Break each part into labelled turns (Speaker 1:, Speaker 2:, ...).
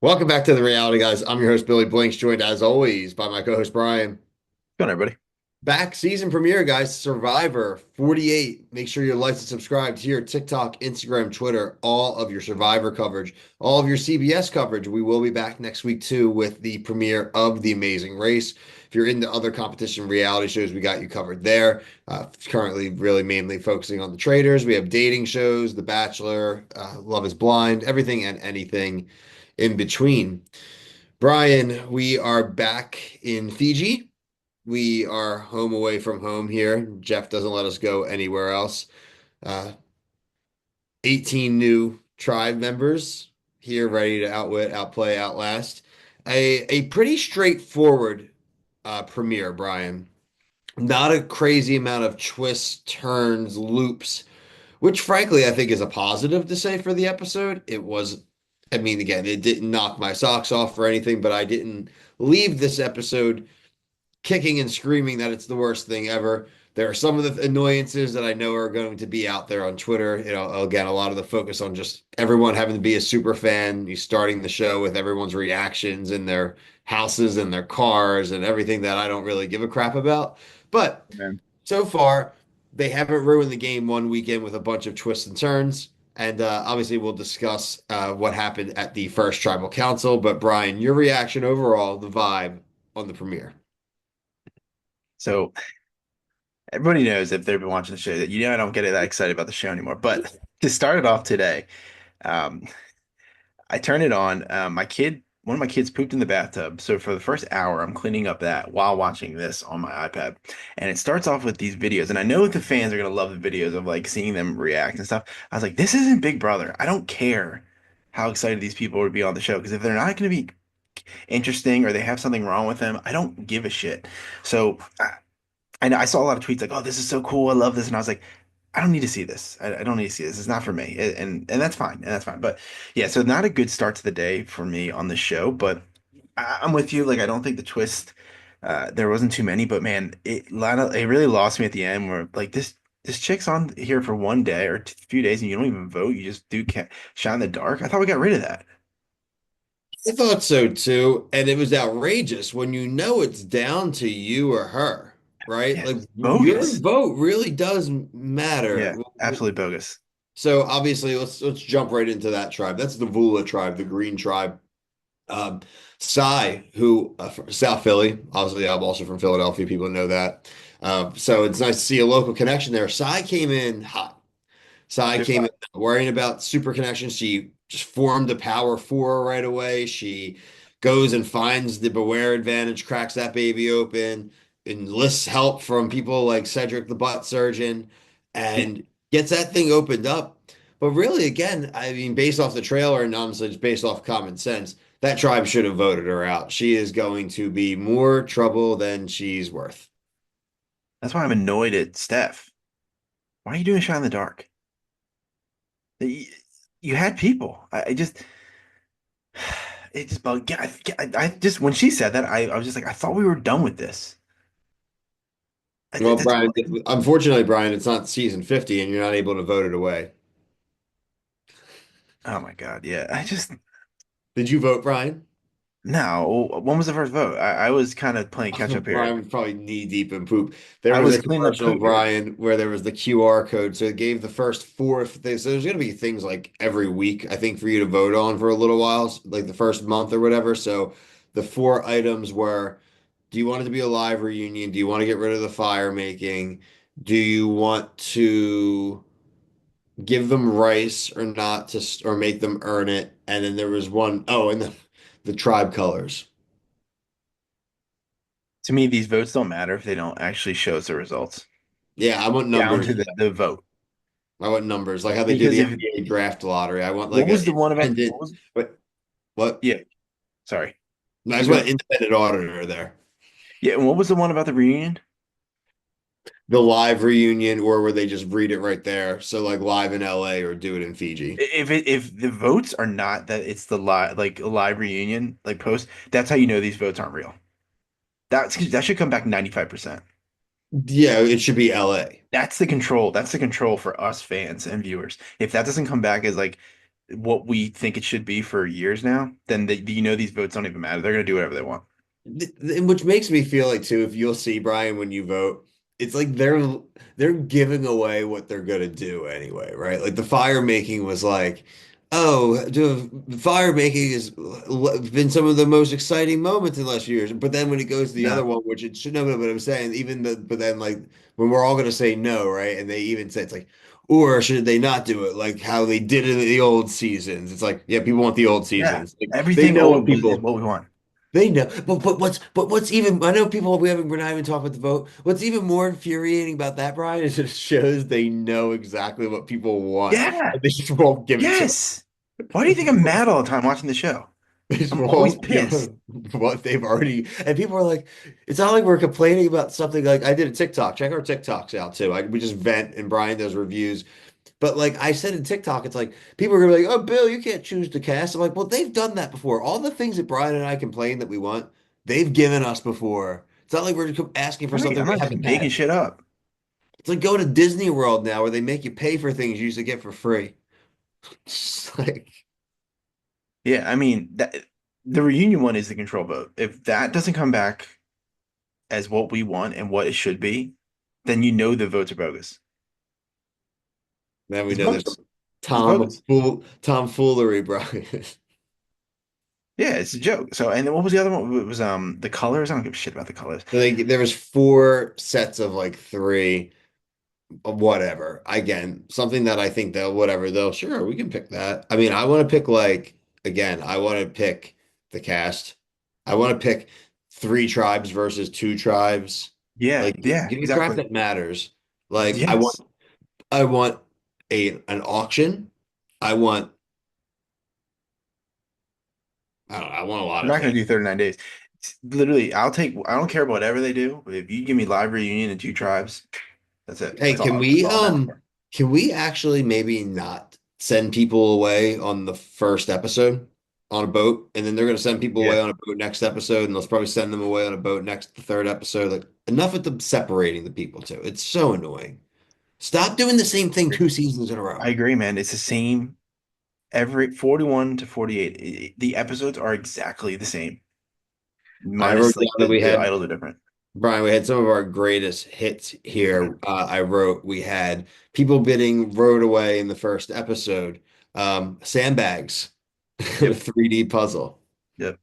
Speaker 1: Welcome back to the Reality Guys. I'm your host, Billy Blanks, joined as always by my co-host, Brian.
Speaker 2: Going, everybody.
Speaker 1: Back season premiere, guys. Survivor 48. Make sure you're liked and subscribed here. TikTok, Instagram, Twitter, all of your Survivor coverage, all of your CBS coverage. We will be back next week too with the premiere of The Amazing Race. If you're into other competition reality shows, we got you covered there. Currently, really mainly focusing on the traders. We have dating shows, The Bachelor, Love is Blind, everything and anything in between. Brian, we are back in Fiji. We are home away from home here. Jeff doesn't let us go anywhere else. Uh, 18 new tribe members here ready to outwit, outplay, outlast. A pretty straightforward premiere, Brian. Not a crazy amount of twists, turns, loops, which frankly I think is a positive to say for the episode. It was, I mean, again, it didn't knock my socks off or anything, but I didn't leave this episode kicking and screaming that it's the worst thing ever. There are some of the annoyances that I know are going to be out there on Twitter. Again, a lot of the focus on just everyone having to be a super fan. You starting the show with everyone's reactions in their houses and their cars and everything that I don't really give a crap about. But
Speaker 2: Man.
Speaker 1: so far, they haven't ruined the game one weekend with a bunch of twists and turns. And obviously, we'll discuss what happened at the first tribal council. But Brian, your reaction overall, the vibe on the premiere.
Speaker 2: So everybody knows if they've been watching the show that I don't get that excited about the show anymore. But to start it off today, um, I turned it on. One of my kids pooped in the bathtub. So for the first hour, I'm cleaning up that while watching this on my iPad. And it starts off with these videos. And I know the fans are gonna love the videos of like seeing them react and stuff. I was like, this isn't Big Brother. I don't care how excited these people would be on the show because if they're not gonna be interesting or they have something wrong with them, I don't give a shit. So I saw a lot of tweets like, "Oh, this is so cool. I love this," and I was like, "I don't need to see this. I don't need to see this. It's not for me." And that's fine. And that's fine. But yeah, so not a good start to the day for me on the show. But I'm with you. Like, I don't think the twist there wasn't too many. But man, it really lost me at the end. Where like this chick's on here for one day or a few days, and you don't even vote. You just do shine in the dark. I thought we got rid of that.
Speaker 1: I thought so too, and it was outrageous when you know it's down to you or her, right?
Speaker 2: Yes,
Speaker 1: Like your
Speaker 2: bogus.
Speaker 1: vote really does matter.
Speaker 2: Yeah, absolutely bogus.
Speaker 1: So obviously, let's jump right into that tribe. That's the Vula tribe, the Green tribe. Um, Cy, who from South Philly, obviously I'm also from Philadelphia. People know that. So it's nice to see a local connection there. Cy came in hot. Sai
Speaker 2: Good
Speaker 1: came in
Speaker 2: fight.
Speaker 1: worrying about super connections. She just formed a power four right away. She goes and finds the Beware advantage, cracks that baby open, enlists help from people like Cedric the butt surgeon, and gets that thing opened up. But really, again, I mean, based off the trailer and honestly, just based off common sense, that tribe should have voted her out. She is going to be more trouble than she's worth.
Speaker 2: That's why I'm annoyed at Steph. Why are you doing shot in the dark? You, you had people. I just it just bugged. I just when she said that, I was just like, I thought we were done with this.
Speaker 1: Well,
Speaker 2: That's
Speaker 1: Brian, unfortunately, Brian, it's not season 50 and you're not able to vote it away.
Speaker 2: oh my God, yeah. I just
Speaker 1: Did you vote, Brian?
Speaker 2: no. When was the first vote? I was kind of playing catch up here.
Speaker 1: Brian was probably knee deep in poop. There
Speaker 2: I
Speaker 1: was
Speaker 2: was
Speaker 1: a
Speaker 2: cleaning up
Speaker 1: commercial,
Speaker 2: poop here.
Speaker 1: Brian, where there was the QR code. So it gave the first four things. So there's going to be things like every week, I think, for you to vote on for a little while, like the first month or whatever. So the four items were, do you want it to be a live reunion? Do you want to get rid of the fire making? Do you want to give them rice or not or make them earn it? And then there was one, oh, and the tribe colors.
Speaker 2: To me, these votes don't matter if they don't actually show us the results
Speaker 1: Yeah, I want
Speaker 2: down
Speaker 1: numbers.
Speaker 2: to the vote.
Speaker 1: I want numbers, like how they do
Speaker 2: Because
Speaker 1: the
Speaker 2: if
Speaker 1: NBA draft lottery. I want
Speaker 2: what
Speaker 1: like an
Speaker 2: was the one about
Speaker 1: independent, but what?
Speaker 2: yeah, sorry.
Speaker 1: No, I
Speaker 2: You
Speaker 1: just want
Speaker 2: go.
Speaker 1: an independent auditor there.
Speaker 2: Yeah, and what was the one about the reunion?
Speaker 1: The live reunion, or where they just read it right there. So like live in LA or do it in Fiji.
Speaker 2: If the votes are not that it's the live like a live reunion like post, that's how you know these votes aren't real. That should come back 95%.
Speaker 1: Yeah, it should be LA.
Speaker 2: That's the control. That's the control for us fans and viewers. If that doesn't come back as like what we think it should be for years now, then these votes don't even matter. They're gonna do whatever they want.
Speaker 1: Which makes me feel like too, if you'll see Brian when you vote, it's like they're giving away what they're gonna do anyway, right? Like the fire making was like, oh, the fire making has been some of the most exciting moments in the last few years. But then when it goes to the other
Speaker 2: No.
Speaker 1: one, which it should know, but I'm saying but then like when we're all gonna say no, right? And they even say it's like, or should they not do it like how they did it in the old seasons? It's like, yeah, people want the old
Speaker 2: Yeah.
Speaker 1: seasons. Like they
Speaker 2: Everything
Speaker 1: know what
Speaker 2: old is
Speaker 1: people.
Speaker 2: what we want.
Speaker 1: They know, but what's even I know people we're not even talking about the vote. What's even more infuriating about that, Brian, is it shows they know exactly what people want
Speaker 2: Yeah.
Speaker 1: and they just won't give it to them.
Speaker 2: Yes. Why do you think I'm mad all the time watching the show?
Speaker 1: They just
Speaker 2: I'm always
Speaker 1: won't give
Speaker 2: pissed.
Speaker 1: them what they've already. And people are like, it's not like we're complaining about something like I did a TikTok. Check our TikToks out too. We just vent and Brian does reviews. But like I said in TikTok, it's like people are gonna be like, "Oh, Bill, you can't choose the cast." I'm like, "Well, they've done that before. All the things that Brian and I complain that we want, they've given us before. It's not like we're asking for
Speaker 2: Right.
Speaker 1: something
Speaker 2: I'm
Speaker 1: we
Speaker 2: not just
Speaker 1: haven't
Speaker 2: making
Speaker 1: had.
Speaker 2: shit up.
Speaker 1: It's like going to Disney World now, where they make you pay for things you used to get for free. It's like
Speaker 2: Yeah, I mean that the reunion one is the control vote. If that doesn't come back as what we want and what it should be, then you know the votes are bogus.
Speaker 1: now we
Speaker 2: It's
Speaker 1: know there's
Speaker 2: bogus. It's bogus.
Speaker 1: tomfoolery, Brian.
Speaker 2: Yeah, it's a joke. So, and then what was the other one? It was the colors. I don't give a shit about the colors.
Speaker 1: There was four sets of like three. Whatever. Again, something that I think they'll sure we can pick that. I mean, I want to pick like again, I want to pick the cast. I want to pick three tribes versus two tribes.
Speaker 2: Yeah,
Speaker 1: Like
Speaker 2: yeah,
Speaker 1: give me crap
Speaker 2: exactly.
Speaker 1: that matters. Like
Speaker 2: Yes.
Speaker 1: I want an auction. I want I don't know, I want a lot
Speaker 2: We're
Speaker 1: of
Speaker 2: not gonna
Speaker 1: things.
Speaker 2: do 39 days. Literally, I don't care about whatever they do. If you give me live reunion and two tribes, that's it.
Speaker 1: Hey,
Speaker 2: That's all I'm asking for.
Speaker 1: can we actually maybe not send people away on the first episode on a boat and then they're gonna send people
Speaker 2: Yeah.
Speaker 1: away on a boat next episode and they'll probably send them away on a boat next the third episode. Like enough with the separating the people too. It's so annoying. Stop doing the same thing two seasons in a
Speaker 2: I
Speaker 1: row.
Speaker 2: agree, man. It's the same every 41 to 48. The episodes are exactly the same,
Speaker 1: I wrote
Speaker 2: minus
Speaker 1: down
Speaker 2: like
Speaker 1: that we
Speaker 2: the
Speaker 1: had
Speaker 2: idols are different.
Speaker 1: Brian, we had some of our greatest hits here. I wrote we had people bidding rowed away in the first episode. Sandbags, the
Speaker 2: Yep.
Speaker 1: 3D puzzle.
Speaker 2: Yep.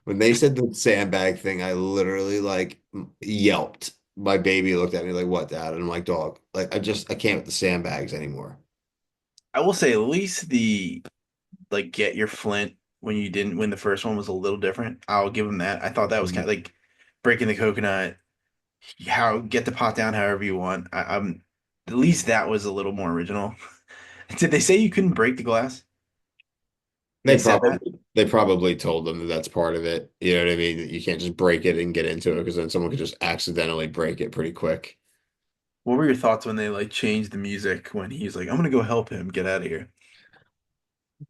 Speaker 1: When they said the sandbag thing, I literally like yelped. My baby looked at me like, "What, Dad?" And I'm like, "Dog, like I can't with the sandbags anymore."
Speaker 2: I will say at least the like get your flint when you didn't when the first one was a little different. I'll give them that. I thought that was kind of
Speaker 1: Mhm.
Speaker 2: like breaking the coconut, how get the pot down however you want. I'm at least that was a little more original. Did they say you couldn't break the glass? They said that.
Speaker 1: They probably told them that that's part of it. You know what I mean? That you can't just break it and get into it because then someone could just accidentally break it pretty quick.
Speaker 2: What were your thoughts when they like changed the music when he's like, I'm gonna go help him get out of here?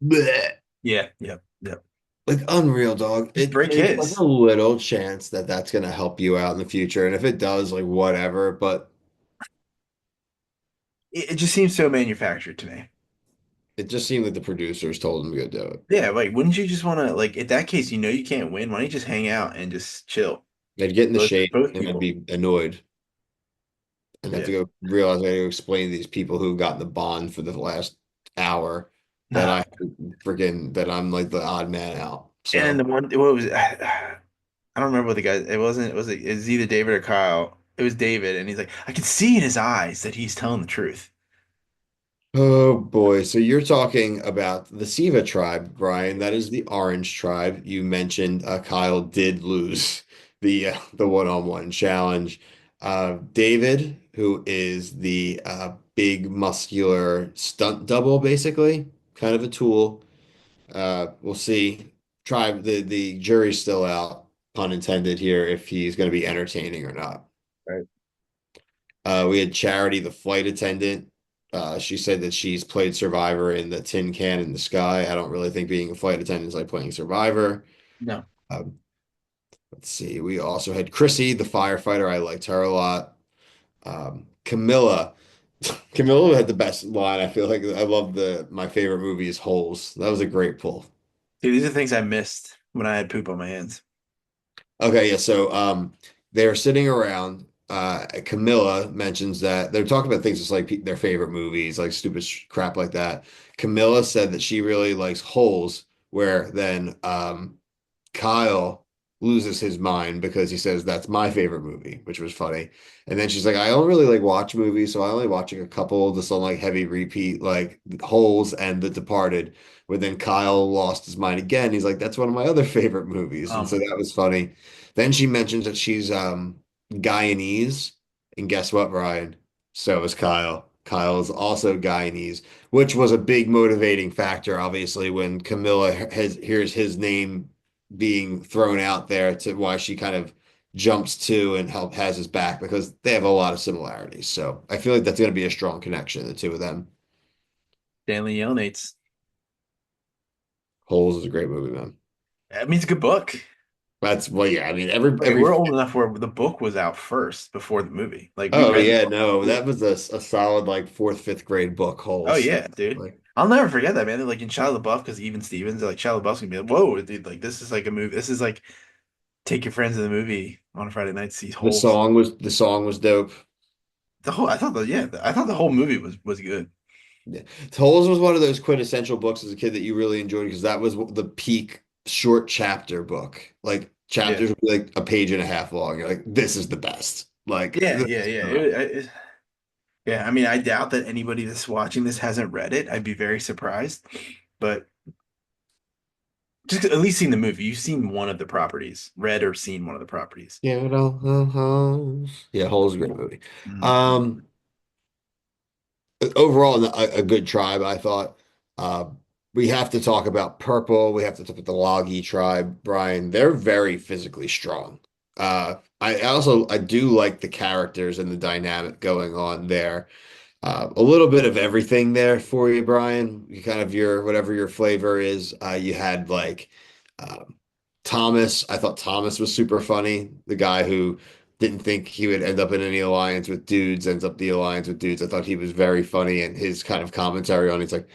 Speaker 1: Blech.
Speaker 2: Yeah, yep, yep.
Speaker 1: Like unreal, dog.
Speaker 2: Just break
Speaker 1: There's like
Speaker 2: his.
Speaker 1: a little chance that that's gonna help you out in the future, and if it does, like whatever. But
Speaker 2: It just seems so manufactured to me.
Speaker 1: it just seemed like the producers told him to go do it.
Speaker 2: Yeah, like wouldn't you just want to like in that case, you know you can't win. Why don't you just hang out and just chill?
Speaker 1: They'd get in the shade,
Speaker 2: Both
Speaker 1: and I'd
Speaker 2: people.
Speaker 1: be annoyed, and have to
Speaker 2: Yeah.
Speaker 1: go realize I had to explain to these people who got in the bond for the last hour that
Speaker 2: Nah.
Speaker 1: that I'm like the odd man out.
Speaker 2: And then the
Speaker 1: So,
Speaker 2: one what was it? I don't remember what the guy it wasn't it was either David or Kyle. It was David and he's like, I can see in his eyes that he's telling the truth.
Speaker 1: oh boy. So you're talking about the Siva tribe, Brian. That is the Orange tribe. You mentioned Kyle did lose the one-on-one challenge. David, who is the big muscular stunt double, basically, kind of a tool. We'll see. The jury's still out, pun intended here, if he's going to be entertaining or not.
Speaker 2: Right.
Speaker 1: We had Charity, the flight attendant. She said that she's played Survivor in the Tin Can in the Sky. I don't really think being a flight attendant is like playing Survivor.
Speaker 2: No.
Speaker 1: Um, let's see. We also had Chrissy, the firefighter. I liked her a lot. Camilla. Camilla had the best line. I feel like I love my favorite movie is Holes. That was a great pull.
Speaker 2: Dude, these are things I missed when I had poop on my hands.
Speaker 1: Okay, yeah. So they're sitting around. Camilla mentions that they're talking about things just like their favorite movies, like stupid crap like that. Camilla said that she really likes Holes, where then Kyle loses his mind because he says that's my favorite movie, which was funny. And then she's like, I don't really like watch movies, so I only watching a couple just on like heavy repeat, like Holes and The Departed. Where then Kyle lost his mind again. He's like, that's one of my other favorite movies,
Speaker 2: Oh
Speaker 1: and so
Speaker 2: my
Speaker 1: that
Speaker 2: God.
Speaker 1: was funny. Then she mentions that she's Guyanese, and guess what, Brian? So is Kyle. Kyle is also Guyanese, which was a big motivating factor, obviously, when Camilla hears his name being thrown out there to why she kind of jumps to and has his back because they have a lot of similarities. So I feel like that's going to be a strong connection, the two of them.
Speaker 2: Stanley Yelnates.
Speaker 1: Holes is a great movie, man.
Speaker 2: I mean, it's a good book.
Speaker 1: That's well, yeah. I mean,
Speaker 2: Like, we're old enough where the book was out first before the movie. Like, we
Speaker 1: oh
Speaker 2: read the
Speaker 1: yeah,
Speaker 2: book in
Speaker 1: no, that
Speaker 2: school.
Speaker 1: was a solid like fourth, fifth grade book.
Speaker 2: Oh
Speaker 1: Holes,
Speaker 2: yeah, dude.
Speaker 1: like
Speaker 2: I'll never forget that, man. Like in Shia LaBeouf, because even Stevens, like Shia LaBeouf's gonna be like, "Whoa, dude! Like this is like a movie. This is like take your friends to the movie on a Friday night, see Holes."
Speaker 1: the song was dope.
Speaker 2: I thought I thought the whole movie was good.
Speaker 1: Yeah. Holes was one of those quintessential books as a kid that you really enjoyed because that was the peak short chapter book. Like
Speaker 2: Yeah,
Speaker 1: chapters would be like a page and a half long. You're like, this is the best. Like,
Speaker 2: yeah,
Speaker 1: this
Speaker 2: yeah,
Speaker 1: is
Speaker 2: yeah.
Speaker 1: the best.
Speaker 2: Yeah, I mean, I doubt that anybody that's watching this hasn't read it. I'd be very surprised, but just at least seen the movie. You've seen one of the properties, read or seen one of the properties.
Speaker 1: Yeah, yeah, Hole's a great movie.
Speaker 2: Mhm.
Speaker 1: Um, Overall, a good tribe, I thought. Uh, we have to talk about Purple. We have to talk about the Logi tribe, Brian. They're very physically strong. I do like the characters and the dynamic going on there. A little bit of everything there for you, Brian. You kind of your whatever your flavor is. You had like um, Thomas. I thought Thomas was super funny. The guy who didn't think he would end up in any alliance with dudes ends up the alliance with dudes. I thought he was very funny and his kind of commentary on it's like,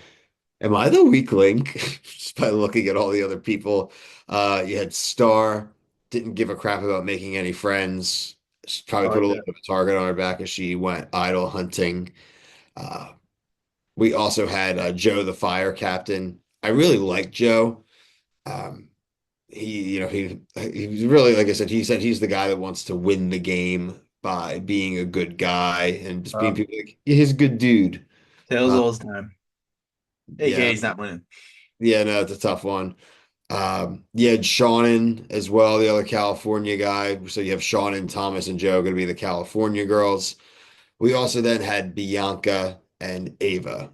Speaker 1: am I the weak link? Just by looking at all the other people. You had Star, didn't give a crap about making any friends.
Speaker 2: I
Speaker 1: Probably put
Speaker 2: like
Speaker 1: a little
Speaker 2: that.
Speaker 1: bit of a target on her back as she went idol hunting. Uh, we also had Joe, the fire captain. I really like Joe. Um, he's really, like I said, he said he's the guy that wants to win the game by being a good guy and just being
Speaker 2: Uh,
Speaker 1: people like he's a good dude.
Speaker 2: Tails
Speaker 1: Uh,
Speaker 2: all his time.
Speaker 1: yeah,
Speaker 2: AKA he's not winning.
Speaker 1: yeah, no, it's a tough one. You had Shannon as well, the other California guy. So you have Shannon, Thomas, and Joe going to be the California girls. We also then had Bianca and Eva.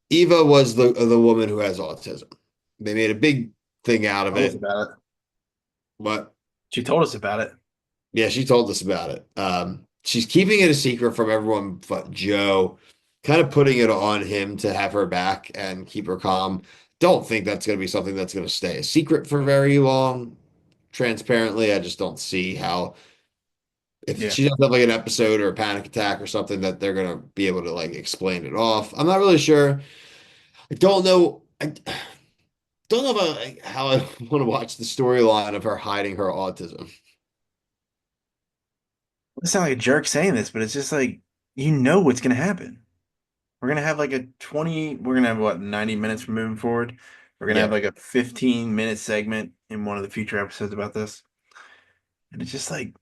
Speaker 1: Eva was the woman who has autism. They made a big thing out of
Speaker 2: Told us
Speaker 1: it,
Speaker 2: about it.
Speaker 1: but
Speaker 2: She told us about it.
Speaker 1: yeah, she told us about it. She's keeping it a secret from everyone but Joe, kind of putting it on him to have her back and keep her calm. Don't think that's going to be something that's going to stay a secret for very long. Transparently, I just don't see how if
Speaker 2: Yeah.
Speaker 1: she doesn't have like an episode or a panic attack or something that they're going to be able to like explain it off. I'm not really sure. I don't know. I don't know about like, how I want to watch the storyline of her hiding her autism.
Speaker 2: I sound like a jerk saying this, but it's just like you know what's gonna happen. We're gonna have like a 20, we're gonna have what, 90 minutes from moving forward. We're gonna have
Speaker 1: Yeah.
Speaker 2: like a 15-minute segment in one of the future episodes about this. And it's just like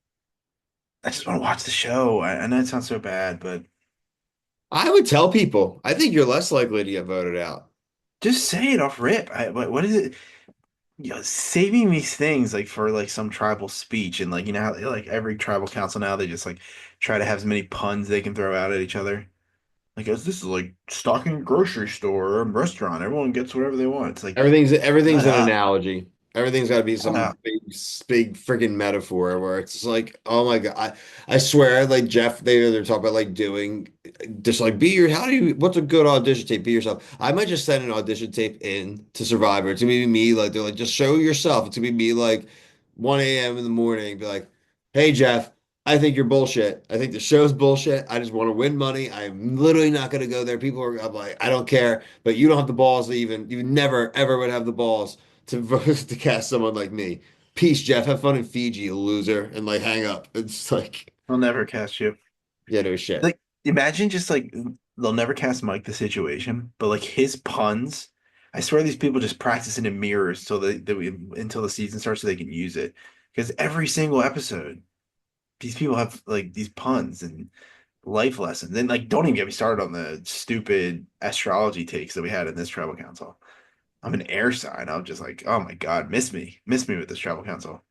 Speaker 2: I just want to watch the show. I know it sounds so bad, but
Speaker 1: I would tell people. I think you're less likely to get voted out.
Speaker 2: just say it off rip. What is it? Saving these things like for like some tribal speech and like you know how like every tribal council now they just like try to have as many puns they can throw out at each other. Like as this is like stocking a grocery store or a restaurant, everyone gets whatever they want. It's like
Speaker 1: Everything's
Speaker 2: shut
Speaker 1: an
Speaker 2: up,
Speaker 1: analogy. Everything's got to be
Speaker 2: shut
Speaker 1: some
Speaker 2: up.
Speaker 1: big freaking metaphor where it's just like, oh my God. I swear, like Jeff, they're talking about like doing just like how do you, what's a good audition tape? Be yourself. I might just send an audition tape in to Survivor. It's gonna be me, like, they're like, just show yourself. It's gonna be me like 1 a.m. in the morning, be like, hey, Jeff. I think you're bullshit. I think the show's bullshit. I just want to win money. I'm literally not going to go there. People are, I'm like, I don't care, but you don't have the balls to even, you never, ever would have the balls to to cast someone like me. Peace, Jeff. Have fun in Fiji, you loser, and like hang up. It's like,
Speaker 2: I'll never cast you.
Speaker 1: yeah, no shit.
Speaker 2: Like, imagine just like they'll never cast Mike the situation, but like his puns. I swear these people just practicing in mirrors till until the season starts so they can use it. Because every single episode, these people have like these puns and life lessons. And like, don't even get me started on the stupid astrology takes that we had in this tribal council. I'm an air sign. I'm just like, oh my God, miss me with this tribal council.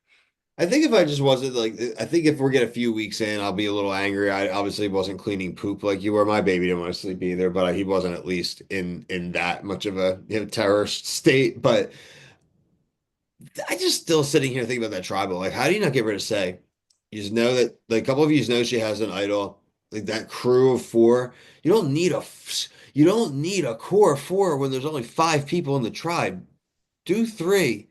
Speaker 1: I think if I just wasn't like, I think if we get a few weeks in, I'll be a little angry. I obviously wasn't cleaning poop like you were. My baby didn't want to sleep either, but he wasn't at least in that much of a terror state. But I just still sitting here thinking about that tribal. Like, how do you not get rid of Say? You just know that like a couple of you know she has an idol. Like that crew of four. You don't need a core of four when there's only five people in the tribe. Do three.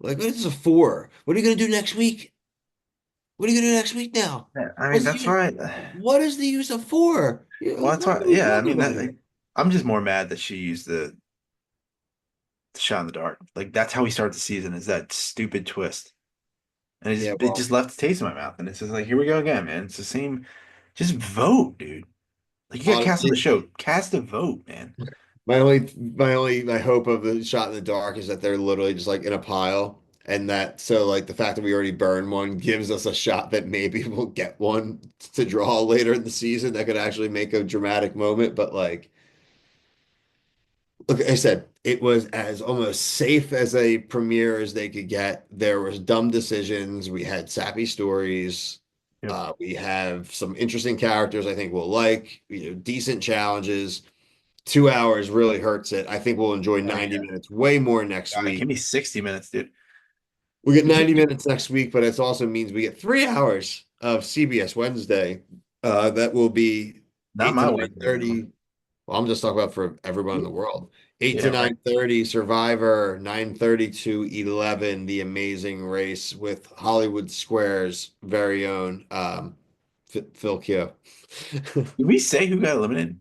Speaker 1: Like, what is a four? What are you gonna do next week? What are you gonna do next week now?
Speaker 2: Yeah, I mean,
Speaker 1: What's
Speaker 2: that's
Speaker 1: the
Speaker 2: why.
Speaker 1: what is the use of four?
Speaker 2: Well, that's
Speaker 1: What
Speaker 2: why.
Speaker 1: are we
Speaker 2: Yeah, I
Speaker 1: talking
Speaker 2: mean
Speaker 1: about
Speaker 2: that.
Speaker 1: here?
Speaker 2: I'm just more mad that she used the shot in the dark. Like that's how we start the season. Is that stupid twist? And
Speaker 1: Yeah,
Speaker 2: it
Speaker 1: well,
Speaker 2: just left a taste in my mouth. And it's just like, here we go again, man. It's the same. Just vote, dude. Like you got cast on the
Speaker 1: honestly,
Speaker 2: show. Cast a vote, man.
Speaker 1: my hope of the shot in the dark is that they're literally just like in a pile, and that so like the fact that we already burned one gives us a shot that maybe we'll get one to draw later in the season that could actually make a dramatic moment. But like, look, I said it was as almost safe as a premiere as they could get. There was dumb decisions. We had sappy stories.
Speaker 2: Yep.
Speaker 1: We have some interesting characters I think we'll like, decent challenges. 2 hours really hurts it. I think we'll enjoy
Speaker 2: Oh
Speaker 1: 90
Speaker 2: yeah.
Speaker 1: minutes way more next
Speaker 2: Give
Speaker 1: week.
Speaker 2: me 60 minutes, dude.
Speaker 1: We get 90 minutes next week, but it also means we get 3 hours of CBS Wednesday. That will be
Speaker 2: Not
Speaker 1: 8 to
Speaker 2: my Wednesday anymore.
Speaker 1: 9:30. Well, I'm just talking about for everyone in the world. 8 to
Speaker 2: Yeah, right.
Speaker 1: 9:30 Survivor, 9:30 to 11 The Amazing Race with Hollywood Square's very own Phil Keo.
Speaker 2: Did we say who got eliminated?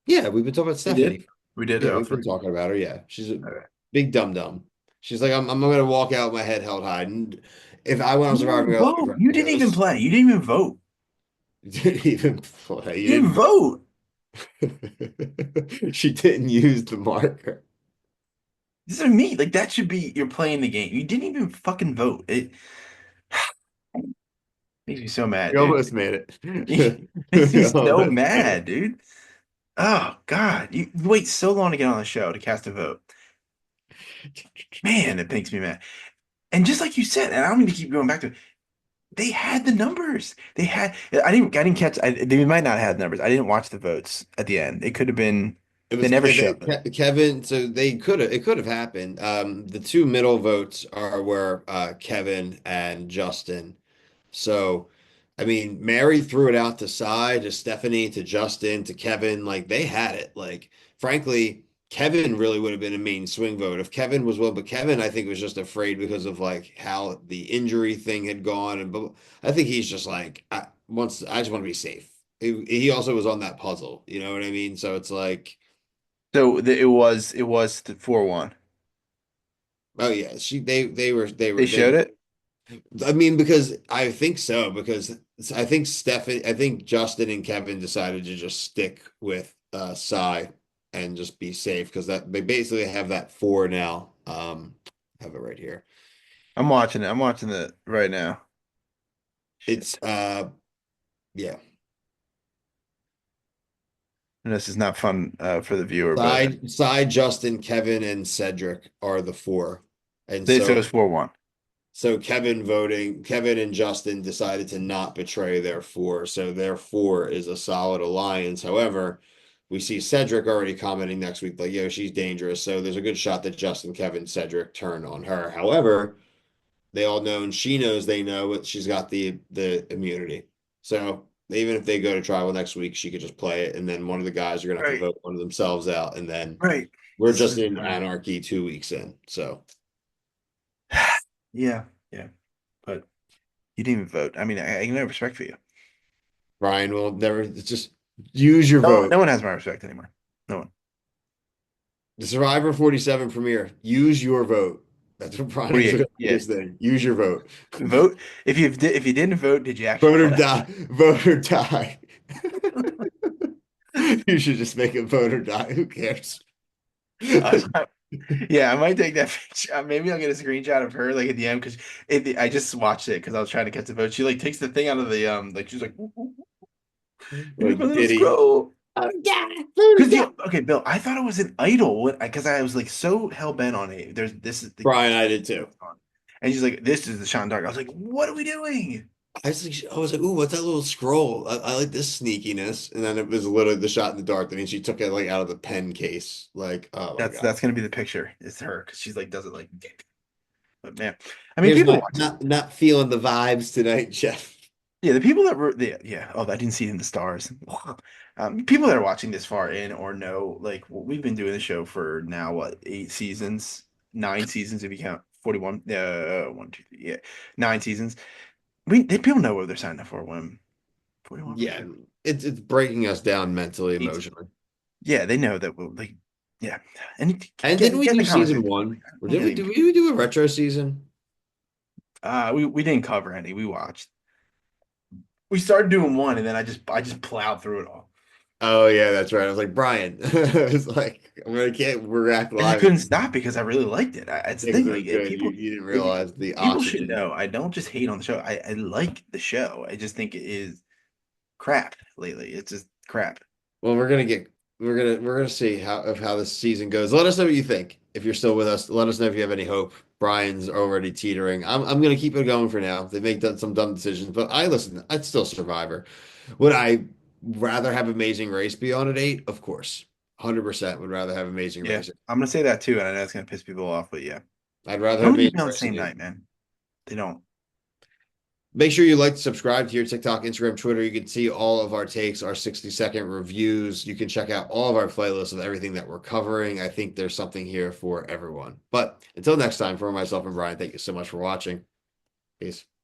Speaker 1: Yeah, we've been talking about
Speaker 2: We did.
Speaker 1: Stephanie.
Speaker 2: We did.
Speaker 1: Yeah,
Speaker 2: Oh,
Speaker 1: we've been
Speaker 2: for
Speaker 1: talking about her. Yeah, she's a
Speaker 2: okay.
Speaker 1: big dum dum. She's like, I'm gonna walk out with my head held high. And if I went on
Speaker 2: You didn't
Speaker 1: Survivor,
Speaker 2: even
Speaker 1: I'd go,
Speaker 2: vote.
Speaker 1: "Everybody
Speaker 2: You didn't even
Speaker 1: goes."
Speaker 2: play. You didn't even vote.
Speaker 1: Didn't even play.
Speaker 2: You didn't
Speaker 1: You
Speaker 2: vote.
Speaker 1: didn't. She didn't use the marker.
Speaker 2: This is me. Like that should be you're playing the game. You didn't even fucking vote. It makes me so mad,
Speaker 1: You
Speaker 2: dude.
Speaker 1: almost made
Speaker 2: It
Speaker 1: it.
Speaker 2: makes me
Speaker 1: You
Speaker 2: so
Speaker 1: almost made
Speaker 2: mad,
Speaker 1: it.
Speaker 2: dude. Oh God. You wait so long to get on the show to cast a vote. Man, it makes me mad. And just like you said, and I don't mean to keep going back to it, they had the numbers. I didn't catch they might not have had numbers. I didn't watch the votes at the end. It could have been
Speaker 1: It
Speaker 2: they
Speaker 1: was
Speaker 2: never showed it.
Speaker 1: Kevin. So it could have happened. The two middle votes were Kevin and Justin. So, I mean, Mary threw it out to side to Stephanie, to Justin, to Kevin. Like they had it. Like, frankly, Kevin really would have been a main swing vote if Kevin was well, but Kevin, I think, was just afraid because of like how the injury thing had gone. And but I think he's just like, I just want to be safe. He also was on that puzzle, you know what I mean? So it's like,
Speaker 2: So it was the 4-1.
Speaker 1: oh yeah,
Speaker 2: They showed it?
Speaker 1: I mean, because I think so, because I think I think Justin and Kevin decided to just stick with Cy and just be safe because that they basically have that four now. I have it right here.
Speaker 2: I'm watching it. I'm watching it right now.
Speaker 1: It's
Speaker 2: Shit.
Speaker 1: yeah.
Speaker 2: And this is not fun for the viewer, but
Speaker 1: Cy, Justin, Kevin, and Cedric are the four. And
Speaker 2: so
Speaker 1: so
Speaker 2: it's 4-1.
Speaker 1: Kevin and Justin decided to not betray their four. So their four is a solid alliance. However, we see Cedric already commenting next week, like, yo, she's dangerous. So there's a good shot that Justin, Kevin, Cedric turn on her. However, they all know and she knows they know that she's got the immunity. So even if they go to trial next week, she could just play it. And then one of the guys are gonna have to
Speaker 2: Right.
Speaker 1: vote one of themselves out. And then
Speaker 2: Right.
Speaker 1: we're
Speaker 2: This
Speaker 1: just
Speaker 2: is
Speaker 1: in anarchy 2 weeks in. So
Speaker 2: yeah, yeah. But You didn't even vote. I mean, I have respect for you.
Speaker 1: Brian will never. It's just use your
Speaker 2: No,
Speaker 1: vote.
Speaker 2: no one has my respect anymore. No one.
Speaker 1: The Survivor 47 premiere. Use your vote. That's what Brian's
Speaker 2: 48. Yeah.
Speaker 1: biggest thing. Use your vote.
Speaker 2: Vote. If you didn't vote, did you actually
Speaker 1: Vote or
Speaker 2: play?
Speaker 1: die. Vote or die. You should just make it vote or die. Who cares?
Speaker 2: I, yeah, I might take that picture. Maybe I'll get a screenshot of her like at the end because I just watched it because I was trying to catch the vote. She like takes the thing out of the like she's like, "Ooh, ooh, here's my
Speaker 1: Like
Speaker 2: little
Speaker 1: Diddy.
Speaker 2: scroll."
Speaker 1: Oh, yeah. Vote or
Speaker 2: Because
Speaker 1: die.
Speaker 2: the okay, Bill, I thought it was an idol because I was like so hell bent on it. There's this is the
Speaker 1: Brian, I did too.
Speaker 2: and she's like, "This is the Sean Dark." I was like, "What are we doing?"
Speaker 1: I was like, ooh, what's that little scroll? I like this sneakiness. And then it was literally the shot in the dark. I mean, she took it like out of the pen case. Like, oh my God.
Speaker 2: That's gonna be the picture. It's her because she's like does it like, but man, I mean,
Speaker 1: Here's
Speaker 2: people
Speaker 1: my
Speaker 2: watch it.
Speaker 1: not feeling the vibes tonight, Jeff.
Speaker 2: Yeah, the people that were yeah. Oh, I didn't see it in the stars. People that are watching this far in or know, like we've been doing the show for now, what, 8 seasons, 9 seasons if you count 41, 1, 2, 3, yeah, 9 seasons. People know what they're signing up for when 41 for
Speaker 1: Yeah,
Speaker 2: sure.
Speaker 1: it's breaking us down mentally,
Speaker 2: 18.
Speaker 1: emotionally.
Speaker 2: Yeah, they know that we'll like, yeah. And
Speaker 1: And
Speaker 2: get
Speaker 1: didn't we
Speaker 2: get in
Speaker 1: do
Speaker 2: the comments.
Speaker 1: season
Speaker 2: If
Speaker 1: one? Or
Speaker 2: we
Speaker 1: did we
Speaker 2: didn't
Speaker 1: do
Speaker 2: care.
Speaker 1: we do a retro season?
Speaker 2: We didn't cover any. We watched. We started doing one, and then I just plowed through it all.
Speaker 1: Oh yeah, that's right. I was like, Brian. I was like, can't react
Speaker 2: And I
Speaker 1: live.
Speaker 2: couldn't stop because I really liked it. It's the
Speaker 1: Things
Speaker 2: thing,
Speaker 1: are
Speaker 2: like
Speaker 1: good.
Speaker 2: people,
Speaker 1: You didn't
Speaker 2: like
Speaker 1: realize the
Speaker 2: people should
Speaker 1: oxygen.
Speaker 2: know. I don't just hate on the show. I like the show. I just think it is crap lately. It's just crap.
Speaker 1: Well, we're gonna see how this season goes. Let us know what you think. If you're still with us, let us know if you have any hope. Brian's already teetering. I'm gonna keep it going for now. They make some dumb decisions, but I listen. I'd still Survivor. Would I rather have Amazing Race be on at 8? Of course, 100% would rather have Amazing
Speaker 2: Yeah,
Speaker 1: Race.
Speaker 2: I'm gonna say that too, and I know it's gonna piss people off, but yeah,
Speaker 1: I'd rather
Speaker 2: how
Speaker 1: have
Speaker 2: many
Speaker 1: Amazing
Speaker 2: be on the
Speaker 1: Race at
Speaker 2: same
Speaker 1: 8.
Speaker 2: night, man? They don't.
Speaker 1: Make sure you like, subscribe to your TikTok, Instagram, Twitter. You can see all of our takes, our 60-second reviews. You can check out all of our playlists of everything that we're covering. I think there's something here for everyone. But until next time, for myself and Brian, thank you so much for watching. Peace.